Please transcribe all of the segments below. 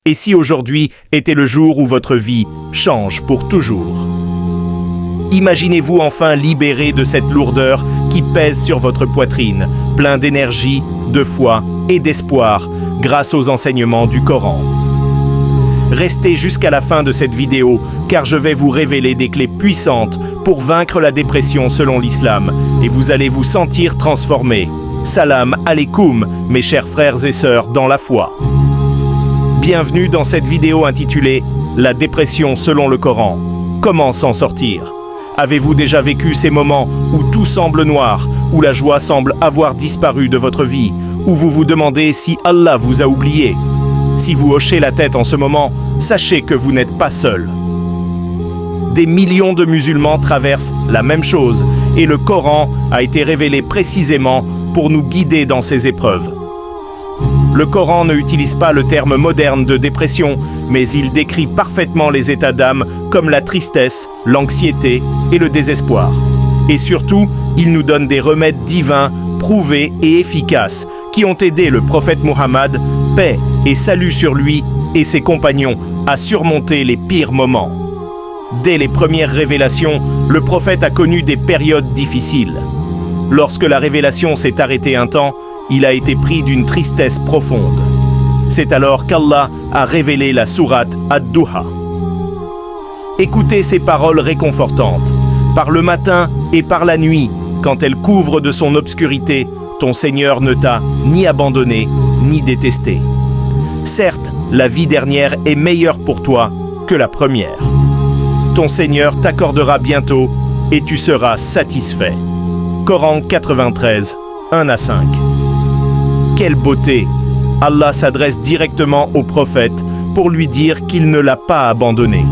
Et si aujourd'hui était le jour où votre vie change pour toujours? Imaginez-vous enfin libéré de cette lourdeur qui pèse sur votre poitrine, plein d'énergie, de foi et d'espoir grâce aux enseignements du Coran. Restez jusqu'à la fin de cette vidéo car je vais vous révéler des clés puissantes pour vaincre la dépression selon l'islam et vous allez vous sentir transformé. Salam alaikum mes chers frères et sœurs dans la foi. Bienvenue dans cette vidéo intitulée « La dépression selon le Coran. Comment s'en sortir ?» Avez-vous déjà vécu ces moments où tout semble noir, où la joie semble avoir disparu de votre vie, où vous vous demandez si Allah vous a oublié? Si vous hochez la tête en ce moment, sachez que vous n'êtes pas seul. Des millions de musulmans traversent la même chose et le Coran a été révélé précisément pour nous guider dans ces épreuves. Le Coran ne utilise pas le terme moderne de dépression, mais il décrit parfaitement les états d'âme comme la tristesse, l'anxiété et le désespoir. Et surtout, il nous donne des remèdes divins, prouvés et efficaces, qui ont aidé le prophète Muhammad, paix et salut sur lui et ses compagnons, à surmonter les pires moments. Dès les premières révélations, le prophète a connu des périodes difficiles. Lorsque la révélation s'est arrêtée un temps, il a été pris d'une tristesse profonde. C'est alors qu'Allah a révélé la sourate Ad-Duha. Écoutez ces paroles réconfortantes. Par le matin et par la nuit, quand elle couvre de son obscurité, ton Seigneur ne t'a ni abandonné, ni détesté. Certes, la vie dernière est meilleure pour toi que la première. Ton Seigneur t'accordera bientôt et tu seras satisfait. Coran 93, 1-5. Quelle beauté! Allah s'adresse directement au prophète pour lui dire qu'il ne l'a pas abandonné.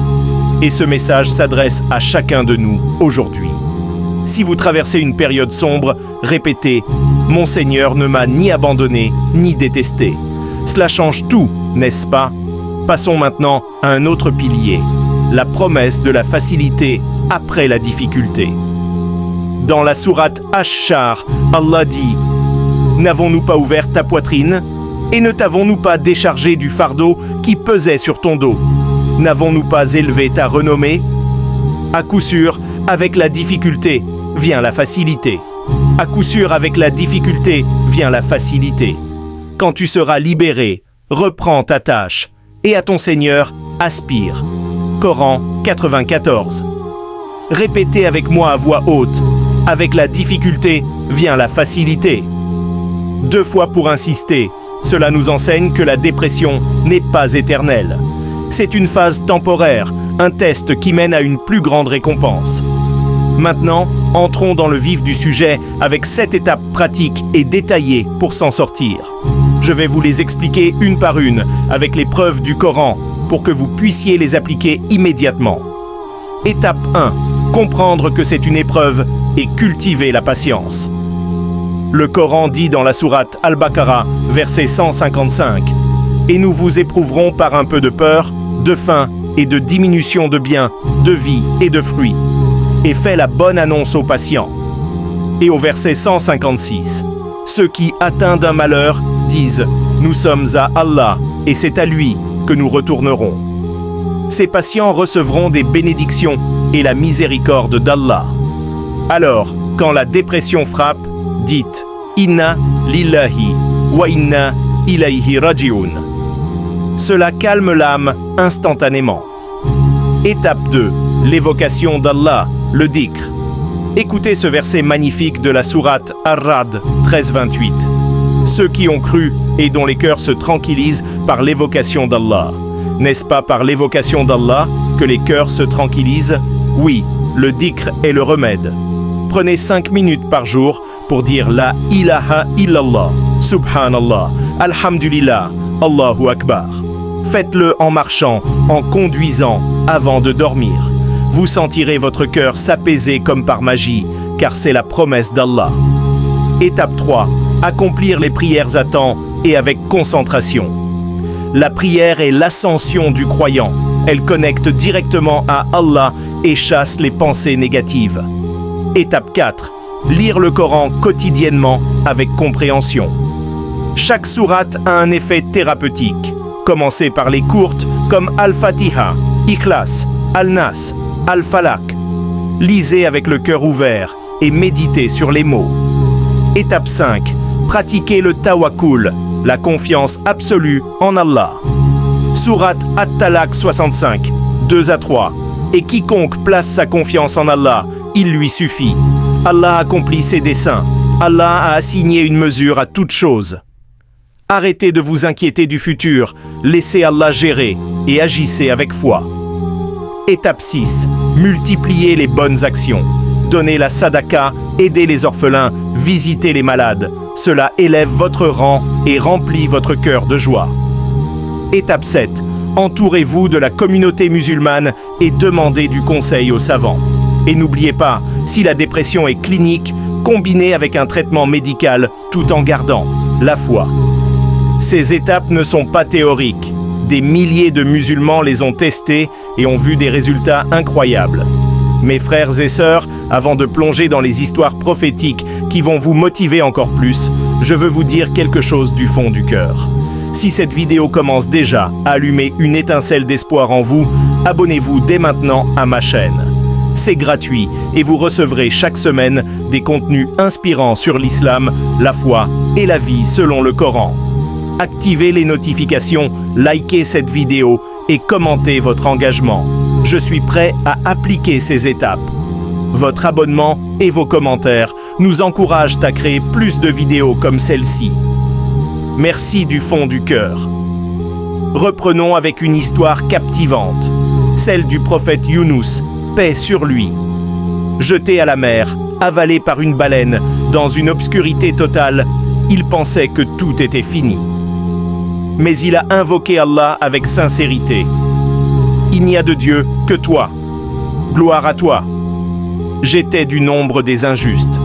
Et ce message s'adresse à chacun de nous aujourd'hui. Si vous traversez une période sombre, répétez « Mon Seigneur ne m'a ni abandonné, ni détesté ». Cela change tout, n'est-ce pas? Passons maintenant à un autre pilier, la promesse de la facilité après la difficulté. Dans la sourate Ash-Shar, Allah dit « N'avons-nous pas ouvert ta poitrine? Et ne t'avons-nous pas déchargé du fardeau qui pesait sur ton dos? N'avons-nous pas élevé ta renommée? À coup sûr, avec la difficulté vient la facilité. À coup sûr, avec la difficulté vient la facilité. Quand tu seras libéré, reprends ta tâche et à ton Seigneur, aspire. Coran 94. Répétez avec moi à voix haute. Avec la difficulté vient la facilité. 2 fois pour insister. Cela nous enseigne que la dépression n'est pas éternelle. C'est une phase temporaire, un test qui mène à une plus grande récompense. Maintenant, entrons dans le vif du sujet avec 7 étapes pratiques et détaillées pour s'en sortir. Je vais vous les expliquer une par une avec les preuves du Coran pour que vous puissiez les appliquer immédiatement. Étape 1. Comprendre que c'est une épreuve et cultiver la patience. Le Coran dit dans la sourate Al-Baqarah, verset 155, « Et nous vous éprouverons par un peu de peur, de faim et de diminution de biens, de vie et de fruits. Et fais la bonne annonce aux patients. » Et au verset 156, « Ceux qui, atteints d'un malheur, disent « Nous sommes à Allah, et c'est à lui que nous retournerons. » Ces patients recevront des bénédictions et la miséricorde d'Allah. Alors, quand la dépression frappe, dites « Inna lillahi wa inna ilayhi raji'un ». Cela calme l'âme instantanément. Étape 2. L'évocation d'Allah, le dhikr. Écoutez ce verset magnifique de la sourate Ar-Ra'd 13-28. Ceux qui ont cru et dont les cœurs se tranquillisent par l'évocation d'Allah. N'est-ce pas par l'évocation d'Allah que les cœurs se tranquillisent? Oui, le dhikr est le remède. Prenez 5 minutes par jour pour dire la ilaha illallah, subhanallah, alhamdulillah, Allahu akbar. Faites-le en marchant, en conduisant, avant de dormir. Vous sentirez votre cœur s'apaiser comme par magie, car c'est la promesse d'Allah. Étape 3. Accomplir les prières à temps et avec concentration. La prière est l'ascension du croyant. Elle connecte directement à Allah et chasse les pensées négatives. Étape 4. Lire le Coran quotidiennement avec compréhension. Chaque sourate a un effet thérapeutique. Commencez par les courtes comme Al-Fatiha, Ikhlas, Al-Nas, Al-Falaq. Lisez avec le cœur ouvert et méditez sur les mots. Étape 5. Pratiquez le tawakkul, la confiance absolue en Allah. Sourate At-Talaq 65, 2 à 3. Et quiconque place sa confiance en Allah, il lui suffit. Allah accomplit ses desseins. Allah a assigné une mesure à toute chose. Arrêtez de vous inquiéter du futur, laissez Allah gérer et agissez avec foi. Étape 6. Multipliez les bonnes actions. Donnez la sadaka, aidez les orphelins, visitez les malades. Cela élève votre rang et remplit votre cœur de joie. Étape 7. Entourez-vous de la communauté musulmane et demandez du conseil aux savants. Et n'oubliez pas, si la dépression est clinique, combinez avec un traitement médical tout en gardant la foi. Ces étapes ne sont pas théoriques. Des milliers de musulmans les ont testées et ont vu des résultats incroyables. Mes frères et sœurs, avant de plonger dans les histoires prophétiques qui vont vous motiver encore plus, je veux vous dire quelque chose du fond du cœur. Si cette vidéo commence déjà à allumer une étincelle d'espoir en vous, abonnez-vous dès maintenant à ma chaîne. C'est gratuit et vous recevrez chaque semaine des contenus inspirants sur l'islam, la foi et la vie selon le Coran. Activez les notifications, likez cette vidéo et commentez votre engagement. Je suis prêt à appliquer ces étapes. Votre abonnement et vos commentaires nous encouragent à créer plus de vidéos comme celle-ci. Merci du fond du cœur. Reprenons avec une histoire captivante, celle du prophète Younous, paix sur lui. Jeté à la mer, avalé par une baleine, dans une obscurité totale, il pensait que tout était fini. Mais il a invoqué Allah avec sincérité. Il n'y a de Dieu que toi. Gloire à toi. J'étais du nombre des injustes.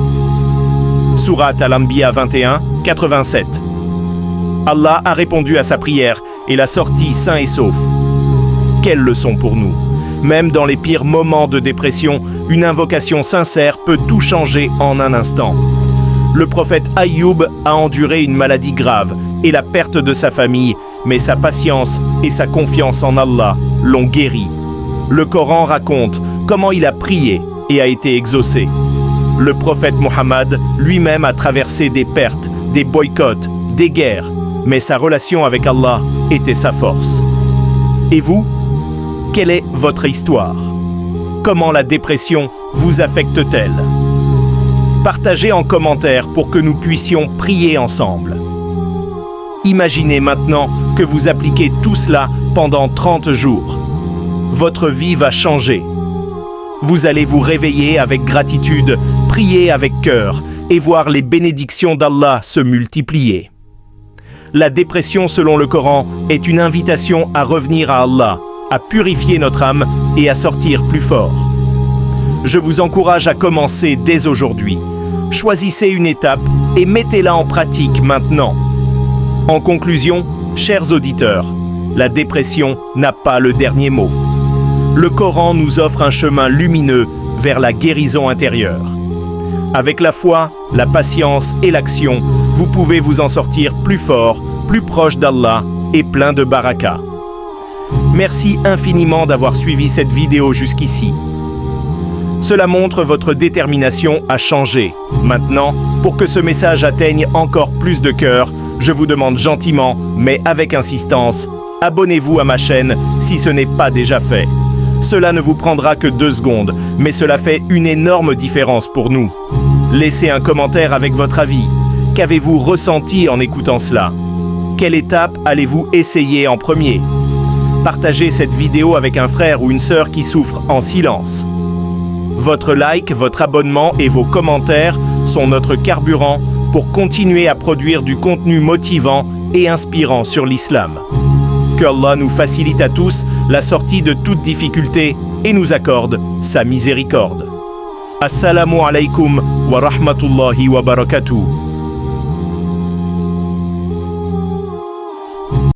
Sourate Al-Anbiya 21, 87. Allah a répondu à sa prière et l'a sorti sain et sauf. Quelle leçon pour nous! Même dans les pires moments de dépression, une invocation sincère peut tout changer en un instant. Le prophète Ayoub a enduré une maladie grave et la perte de sa famille, mais sa patience et sa confiance en Allah l'ont guéri. Le Coran raconte comment il a prié et a été exaucé. Le prophète Mohammed lui-même a traversé des pertes, des boycotts, des guerres, mais sa relation avec Allah était sa force. Et vous? Quelle est votre histoire? Comment la dépression vous affecte-t-elle? Partagez en commentaire pour que nous puissions prier ensemble. Imaginez maintenant que vous appliquez tout cela pendant 30 jours. Votre vie va changer. Vous allez vous réveiller avec gratitude, prier avec cœur et voir les bénédictions d'Allah se multiplier. La dépression, selon le Coran, est une invitation à revenir à Allah, à purifier notre âme et à sortir plus fort. Je vous encourage à commencer dès aujourd'hui. Choisissez une étape et mettez-la en pratique maintenant. En conclusion, chers auditeurs, la dépression n'a pas le dernier mot. Le Coran nous offre un chemin lumineux vers la guérison intérieure. Avec la foi, la patience et l'action, vous pouvez vous en sortir plus fort, plus proche d'Allah et plein de baraka. Merci infiniment d'avoir suivi cette vidéo jusqu'ici. Cela montre votre détermination à changer. Maintenant, pour que ce message atteigne encore plus de cœurs, je vous demande gentiment, mais avec insistance, abonnez-vous à ma chaîne si ce n'est pas déjà fait. Cela ne vous prendra que 2 secondes, mais cela fait une énorme différence pour nous. Laissez un commentaire avec votre avis. Qu'avez-vous ressenti en écoutant cela? Quelle étape allez-vous essayer en premier? Partagez cette vidéo avec un frère ou une sœur qui souffre en silence. Votre like, votre abonnement et vos commentaires sont notre carburant pour continuer à produire du contenu motivant et inspirant sur l'islam. Que Allah nous facilite à tous la sortie de toute difficulté et nous accorde sa miséricorde. Assalamu alaikum wa rahmatullahi wa barakatuh.